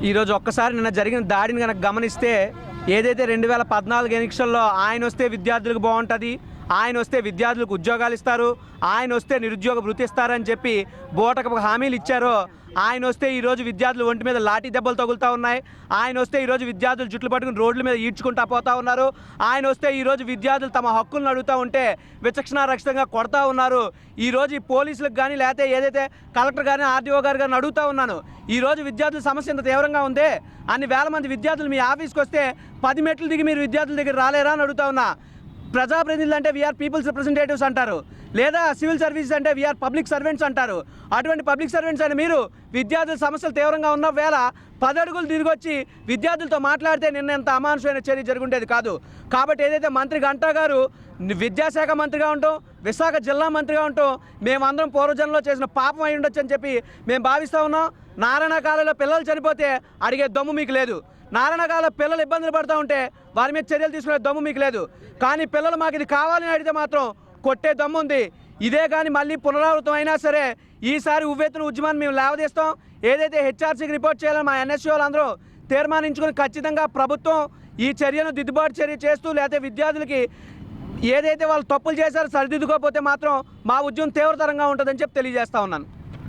ఈరోజు ఒక్కసారి నిన్న జరిగిన దాడిని కనుక గమనిస్తే ఏదైతే 2014 ఎన్నికల్లో ఆయన వస్తే విద్యార్థులకు బాగుంటుంది, ఆయన వస్తే విద్యార్థులకు ఉద్యోగాలు ఇస్తారు, ఆయన వస్తే నిరుద్యోగ భృతి ఇస్తారని చెప్పి బోటకు హామీలు ఇచ్చారో, ఆయన వస్తే ఈరోజు విద్యార్థులు ఒంటి మీద లాఠీ దెబ్బలు తగులుతూ ఉన్నాయి, ఆయన వస్తే ఈరోజు విద్యార్థులు జుట్లు పట్టుకుని రోడ్ల మీద ఈడ్చుకుంటూ పోతూ ఉన్నారు, ఆయన వస్తే ఈరోజు విద్యార్థులు తమ హక్కులను అడుగుతూ ఉంటే విచక్షణారహితంగా కొడతా ఉన్నారు. ఈరోజు ఈ పోలీసులకు కానీ లేకపోతే ఏదైతే కలెక్టర్ కానీ ఆర్డీఓ గారు కానీ అడుగుతూ ఉన్నాను, ఈరోజు విద్యార్థుల సమస్య ఇంత తీవ్రంగా ఉంది, అన్ని వేల మంది విద్యార్థులు మీ ఆఫీస్కి వస్తే 10 మెట్లు దిగి మీరు విద్యార్థుల దగ్గర రాలేరా అని అడుగుతా ఉన్నా. ప్రజాప్రతినిధులు అంటే వీఆర్ పీపుల్స్ రిప్రజెంటేటివ్స్ అంటారు, లేదా సివిల్ సర్వీసెస్ అంటే వీఆర్ పబ్లిక్ సర్వెంట్స్ అంటారు. అటువంటి పబ్లిక్ సర్వెంట్స్ అని మీరు విద్యార్థుల సమస్యలు తీవ్రంగా ఉన్న వేళ 10 అడుగులు తిరిగి వచ్చి విద్యార్థులతో మాట్లాడితే నిన్న ఎంత అమానుషమైన చర్య జరుగుండేది కాదు. కాబట్టి ఏదైతే మంత్రి గంటా గారు విద్యాశాఖ మంత్రిగా ఉంటాం, విశాఖ జిల్లా మంత్రిగా ఉంటాం, మేమందరం పూర్వజన్మలో చేసిన పాపం అయి ఉండొచ్చు అని చెప్పి మేము భావిస్తూ ఉన్నాం. నారాయణ కాలంలో పిల్లలు చనిపోతే అడిగే దమ్ము మీకు లేదు, నారాయణ కాలంలో పిల్లలు ఇబ్బందులు పడుతూ ఉంటే వారి మీద చర్యలు తీసుకునే దమ్ము మీకు లేదు. కానీ పిల్లలు మాకు ఇది కావాలని అడిగితే మాత్రం కొట్టే దమ్ము ఉంది. ఇదే కానీ మళ్ళీ పునరావృతం అయినా సరే ఈసారి ఉవ్వెత్తున ఉద్యమాన్ని మేము లేవదీస్తాం. ఏదైతే హెచ్ఆర్సీకి రిపోర్ట్ చేయాలని మా ఎన్ఎస్సీ వాళ్ళందరూ తీర్మానించుకుని ఖచ్చితంగా ప్రభుత్వం ఈ చర్యను దిద్దుబాటు చర్య చేస్తూ, లేకపోతే విద్యార్థులకి ఏదైతే వాళ్ళు తప్పులు చేశారో సరిదిద్దుకోకపోతే మాత్రం మా ఉద్యమం తీవ్రతరంగా ఉంటుందని చెప్పి తెలియజేస్తా ఉన్నాను.